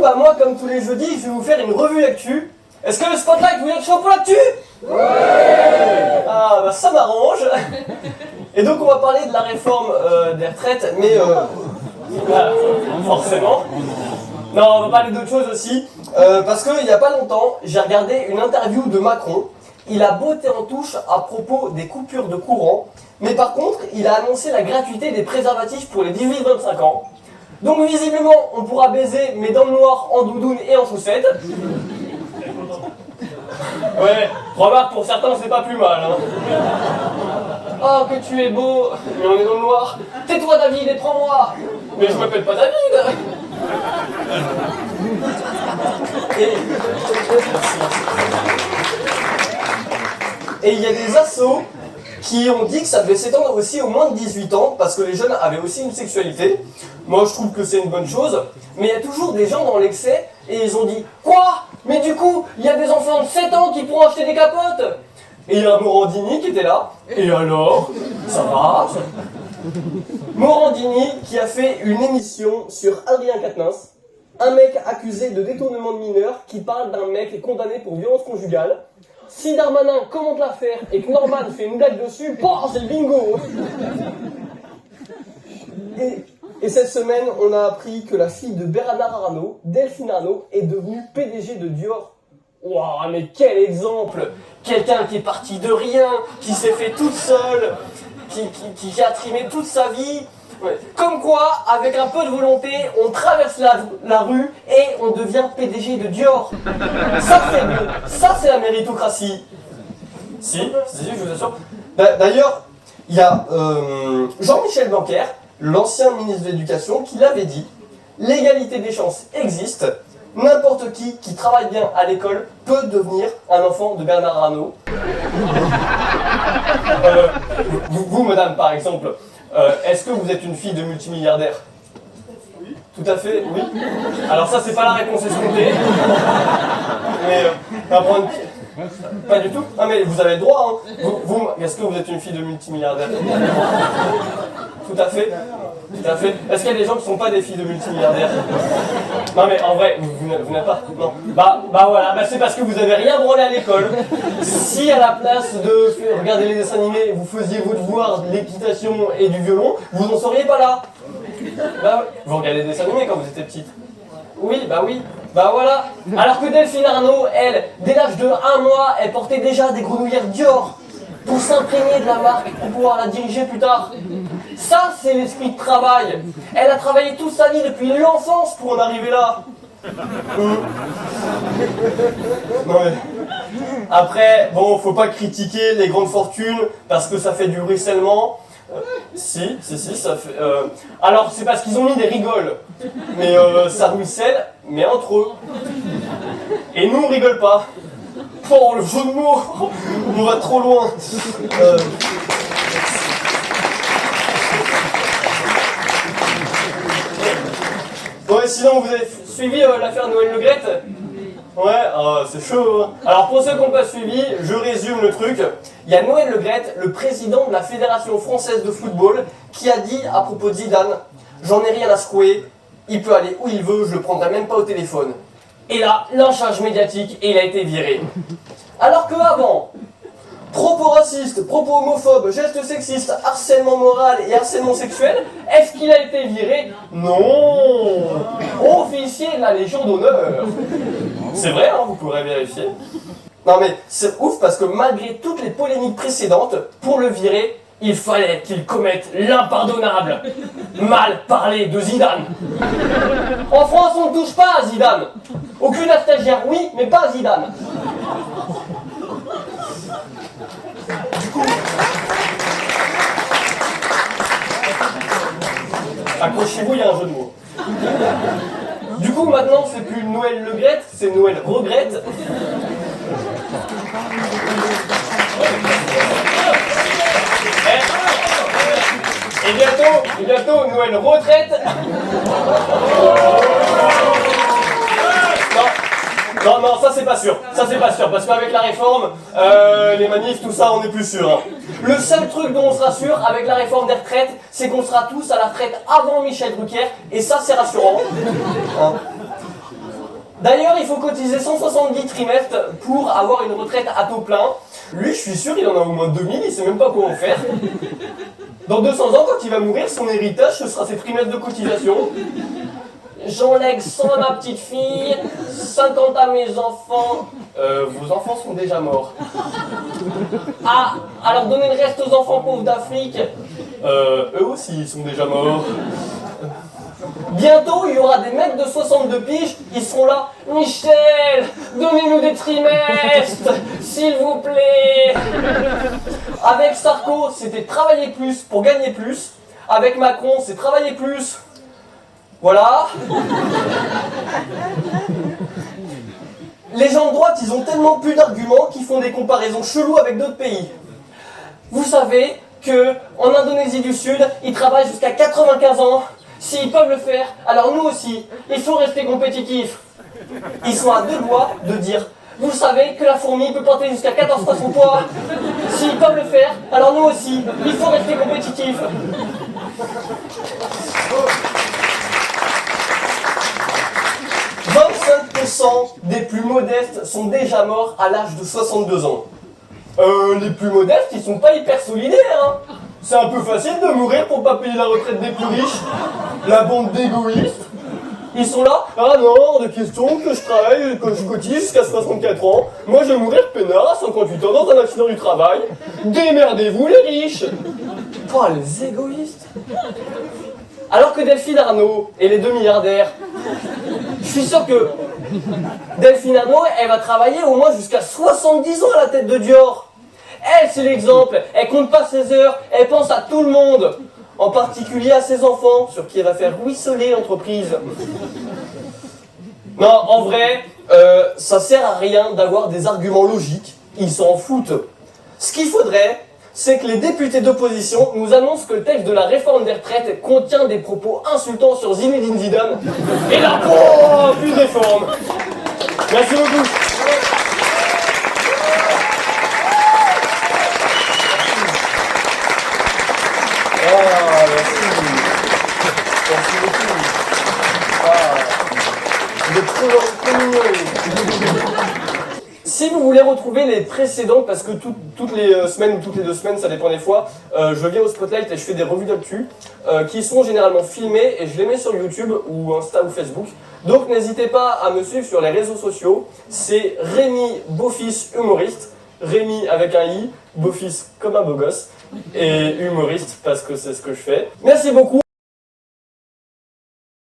bah moi, comme tous les jeudis, je vais vous faire une revue d'actu. Est-ce que le Spotlight, vous êtes chaud pour l'actu? Ouais. Ah, bah ça m'arrange. Et donc, on va parler de la réforme des retraites, mais forcément. Non, on va parler d'autre chose aussi, parce qu'il n'y a pas longtemps, j'ai regardé une interview de Macron. Il a botté en touche à propos des coupures de courant, mais par contre, il a annoncé la gratuité des préservatifs pour les 18-25 ans. Donc visiblement, on pourra baiser, mais dans le noir, en doudoune et en chaussettes. Ouais, remarque, pour certains, c'est pas plus mal. Hein. Oh, que tu es beau, mais on est dans le noir. Tais-toi, David, et prends-moi. Mais je m'appelle pas David. Et il y a des assos qui ont dit que ça devait s'étendre aussi aux moins de 18 ans, parce que les jeunes avaient aussi une sexualité. Moi, je trouve que c'est une bonne chose, mais il y a toujours des gens dans l'excès, et ils ont dit « Quoi? Mais du coup, il y a des enfants de 7 ans qui pourront acheter des capotes !» Et il y a Morandini qui était là, et alors? Ça va? Morandini qui a fait une émission sur Adrien Quatennens, un mec accusé de détournement de mineurs qui parle d'un mec condamné pour violence conjugale. Si Darmanin commente l'affaire et que Norman fait une blague dessus, c'est le bingo. Et cette semaine, on a appris que la fille de Bernard Arnault, Delphine Arnault, est devenue PDG de Dior. Waouh, mais quel exemple! Quelqu'un qui est parti de rien, qui s'est fait toute seule, qui a trimé toute sa vie. Ouais. Comme quoi, avec un peu de volonté, on traverse la rue et on devient PDG de Dior. Ça c'est la méritocratie. Si, je vous assure. D'ailleurs, il y a Jean-Michel Blanquer, l'ancien ministre de l'Éducation, qui l'avait dit, l'égalité des chances existe, n'importe qui travaille bien à l'école peut devenir un enfant de Bernard Arnault. Vous, madame, par exemple, est-ce que vous êtes une fille de multimilliardaire? Oui. Tout à fait, oui. Alors ça, c'est pas la réponse escomptée. Mais, pas du tout. Ah mais vous avez le droit, hein. Vous, est-ce que vous êtes une fille de multimilliardaire? Tout à fait. Tout à fait. Est-ce qu'il y a des gens qui ne sont pas des filles de multimilliardaires? Non mais en vrai, vous n'êtes pas? Non. Bah voilà, c'est parce que vous avez rien branlé à l'école. Si à la place de regarder les dessins animés, vous faisiez vos devoirs de l'équitation et du violon, vous n'en seriez pas là. Bah vous regardez des dessins animés quand vous étiez petite. Oui, bah voilà. Alors que Delphine Arnault, elle, dès l'âge de 1 mois, elle portait déjà des grenouillères Dior pour s'imprégner de la marque, pour pouvoir la diriger plus tard. Ça, c'est l'esprit de travail. Elle a travaillé toute sa vie depuis l'enfance pour en arriver là. Non mais... Après, bon, faut pas critiquer les grandes fortunes parce que ça fait du ruissellement. Si, ça fait... Alors, c'est parce qu'ils ont mis des rigoles. Mais ça ruisselle, mais entre eux. Et nous, on rigole pas. Oh, le jeu de mots. On va trop loin. Ouais, sinon, vous avez suivi l'affaire Noël Le Graët? Ouais, c'est chaud. Hein. Alors pour ceux qui n'ont pas suivi, je résume le truc. Il y a Noël Le Graët, le président de la Fédération Française de Football, qui a dit à propos de Zidane, j'en ai rien à secouer, il peut aller où il veut, je le prendrai même pas au téléphone. Et là, lynchage médiatique et il a été viré. Alors que avant, propos racistes, propos homophobes, gestes sexistes, harcèlement moral et harcèlement sexuel, est-ce qu'il a été viré? Non. Officier de la Légion d'honneur. C'est vrai, hein, vous pourrez vérifier. Non mais c'est ouf parce que malgré toutes les polémiques précédentes, pour le virer, il fallait qu'il commette l'impardonnable. Mal parler de Zidane. En France, on ne touche pas à Zidane. Aucune stagiaire, oui, mais pas à Zidane. Du coup... Accrochez-vous, il y a un jeu de mots. Du coup, maintenant, c'est plus Noël Le Graët, c'est Noël Regrette. Et bientôt, Noël Retraite. Non, ça c'est pas sûr. Parce qu'avec la réforme, les manifs, tout ça, on n'est plus sûr. Hein. Le seul truc dont on sera sûr avec la réforme des retraites, c'est qu'on sera tous à la retraite avant Michel Drucker, et ça c'est rassurant. Hein. D'ailleurs, il faut cotiser 170 trimestres pour avoir une retraite à taux plein. Lui, je suis sûr, il en a au moins 2000, il sait même pas quoi en faire. Dans 200 ans, quand il va mourir, son héritage, ce sera ses trimestres de cotisation. J'en lègue 100 à ma petite fille, 50 à mes enfants. Vos enfants sont déjà morts. Ah, alors donnez le reste aux enfants pauvres d'Afrique. Eux aussi, ils sont déjà morts. Bientôt, il y aura des mecs de 62 piges, ils seront là. Michel, donnez-nous des trimestres, s'il vous plaît. Avec Sarko, c'était travailler plus pour gagner plus. Avec Macron, c'est travailler plus. Voilà. Les gens de droite, ils ont tellement plus d'arguments qu'ils font des comparaisons cheloues avec d'autres pays. Vous savez que en Indonésie du Sud, ils travaillent jusqu'à 95 ans. S'ils peuvent le faire, alors nous aussi, il faut rester compétitifs. Ils sont à 2 doigts de dire, vous savez que la fourmi peut porter jusqu'à 14 fois son poids. S'ils peuvent le faire, alors nous aussi, il faut rester compétitifs. 25% des plus modestes sont déjà morts à l'âge de 62 ans. Les plus modestes, ils sont pas hyper solidaires, hein. C'est un peu facile de mourir pour pas payer la retraite des plus riches. La bande d'égoïstes. Ils sont là, ah non, hors de question que je travaille, que je cotise jusqu'à 64 ans. Moi, je vais mourir peinard à 58 ans dans un accident du travail. Démerdez-vous, les riches. Oh, les égoïstes. Alors que Delphine Arnault et les 2 milliardaires, je suis sûr que Delphine Arnault, elle va travailler au moins jusqu'à 70 ans à la tête de Dior. Elle, c'est l'exemple. Elle compte pas ses heures, elle pense à tout le monde. En particulier à ses enfants, sur qui elle va faire ruisseler l'entreprise. Non, en vrai, ça sert à rien d'avoir des arguments logiques. Ils s'en foutent. Ce qu'il faudrait, c'est que les députés d'opposition nous annoncent que le texte de la réforme des retraites contient des propos insultants sur Zinedine Zidane. Et là, oh, plus de réforme. Merci beaucoup. Merci beaucoup. Vous êtes trop mignons. Si vous voulez retrouver les précédents, parce que toutes les semaines ou toutes les 2 semaines, ça dépend des fois, je viens au Spotlight et je fais des revues d'actu qui sont généralement filmées et je les mets sur YouTube ou Insta ou Facebook. Donc n'hésitez pas à me suivre sur les réseaux sociaux. C'est Rémi Beaufils humoriste. Rémi avec un I, Beaufils comme un beau gosse. Et humoriste parce que c'est ce que je fais. Merci beaucoup.